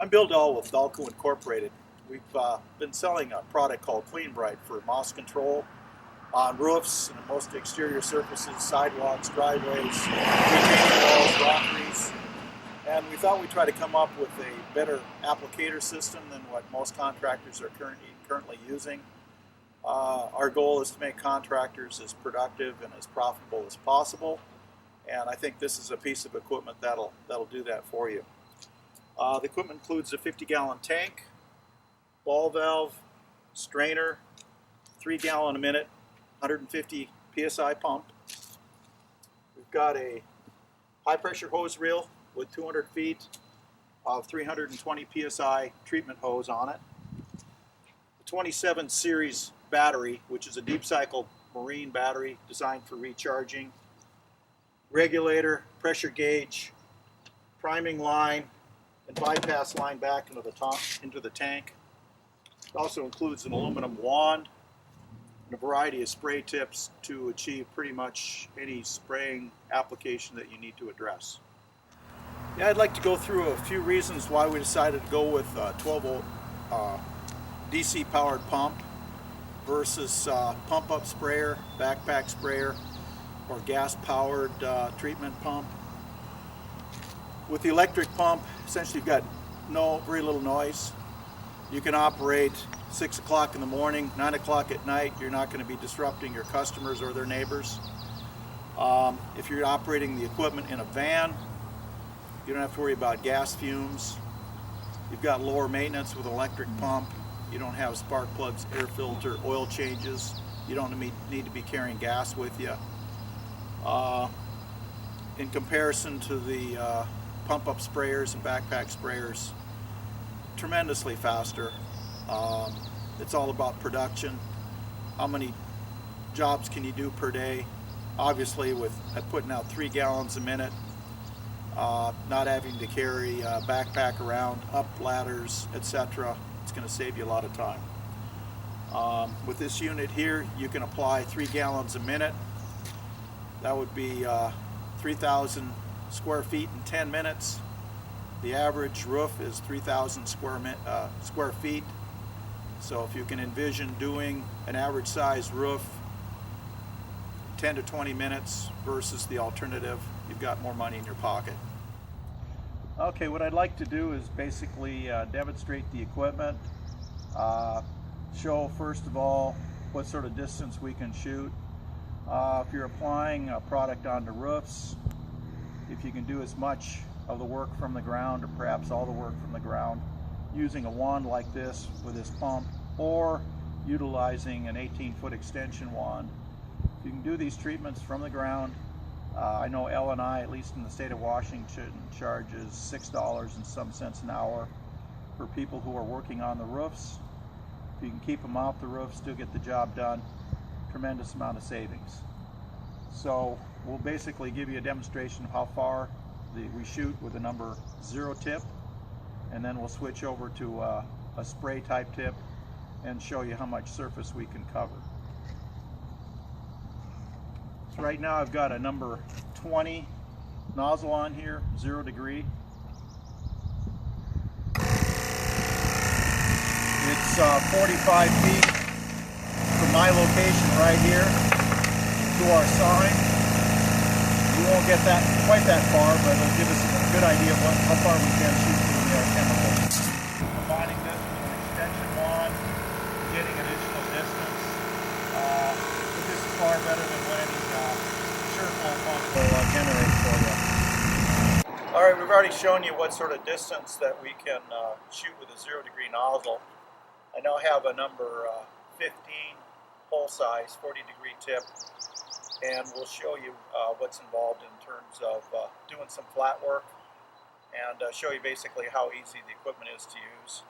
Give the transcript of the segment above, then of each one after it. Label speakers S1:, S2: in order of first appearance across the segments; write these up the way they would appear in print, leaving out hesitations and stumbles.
S1: I'm Bill Dahl with Dalco Incorporated. We've been selling a product called Clean Bright for moss control on roofs and most exterior surfaces, sidewalks, driveways, retaining walls, rockeries. And we thought we'd try to come up with a better applicator system than what most contractors are currently using. Our goal is to make contractors as productive and as profitable as possible. And I think this is a piece of equipment that'll do that for you. The equipment includes a 50-gallon tank, ball valve, strainer, 3-gallon a minute, 150 psi pump. We've got a high-pressure hose reel with 200 feet of 320 psi treatment hose on it. The 27 series battery, which is a deep cycle marine battery designed for recharging. Regulator, pressure gauge, priming line, and bypass line back into the tank. It also includes an aluminum wand and a variety of spray tips to achieve pretty much any spraying application that you need to address. Yeah, I'd like to go through a few reasons why we decided to go with a 12-volt DC powered pump versus pump-up sprayer, backpack sprayer, or gas-powered treatment pump. With the electric pump, essentially you've got very little noise. You can operate 6 o'clock in the morning, 9 o'clock at night. You're not going to be disrupting your customers or their neighbors. If you're operating the equipment in a van, you don't have to worry about gas fumes. You've got lower maintenance with an electric pump. You don't have spark plugs, air filter, oil changes. You don't need to be carrying gas with you. In comparison to the pump-up sprayers and backpack sprayers, tremendously faster. It's all about production. How many jobs can you do per day? Obviously, with putting out 3 gallons a minute, not having to carry a backpack around, up ladders, etc., it's going to save you a lot of time. With this unit here, you can apply 3 gallons a minute. That would be 3,000 square feet in 10 minutes. The average roof is 3,000 square feet. So if you can envision doing an average size roof 10 to 20 minutes versus the alternative, you've got more money in your pocket. Okay, what I'd like to do is basically demonstrate the equipment, show first of all what sort of distance we can shoot. If you're applying a product onto roofs, if you can do as much of the work from the ground, or perhaps all the work from the ground, using a wand like this with this pump, or utilizing an 18-foot extension wand. If you can do these treatments from the ground, I know L&I, at least in the state of Washington, charges $6 and some cents an hour for people who are working on the roofs. If you can keep them off the roof, still get the job done, tremendous amount of savings. So we'll basically give you a demonstration of how far we shoot with a number 0 tip, and then we'll switch over to a spray type tip and show you how much surface we can cover. So right now I've got a number 20 nozzle on here, 0 degree. It's 45 feet from my location right here to our sign. We won't get quite that far, but it'll give us a good idea of how far we can shoot through the chemical. Combining this with an extension wand, getting additional distance. But this is far better than what any SureFlow pump will generate for you. All right, we've already shown you what sort of distance that we can shoot with a 0 degree nozzle. I now have a number 15 hole size, 40 degree tip, and we'll show you what's involved in terms of doing some flat work, and show you basically how easy the equipment is to use.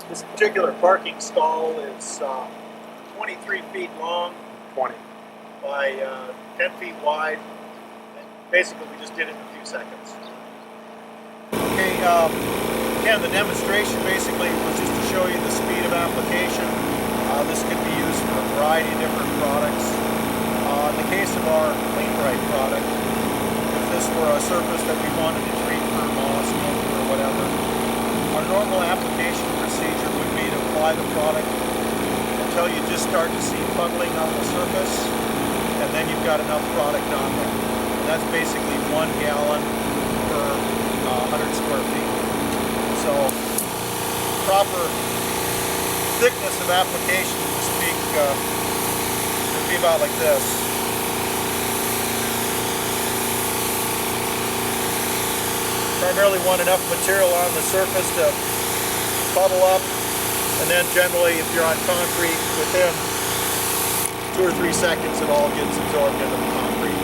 S1: This particular parking stall is 23 feet long
S2: 20.
S1: by 10 feet wide. And basically, we just did it in a few seconds. Okay, again, the demonstration basically was just to show you the speed of application. This could be used for a variety of different products. In the case of our Clean Bright product, if this were a surface that we wanted to treat for moss, mold, or whatever, our normal application procedure would be to apply the product until you just start to see puddling on the surface, and then you've got enough product on there. And that's basically 1 gallon per 100 square feet. So, proper thickness of application, to speak, would be about like this. Primarily want enough material on the surface to puddle up, and then generally if you're on concrete, within 2 or 3 seconds it all gets absorbed into the concrete.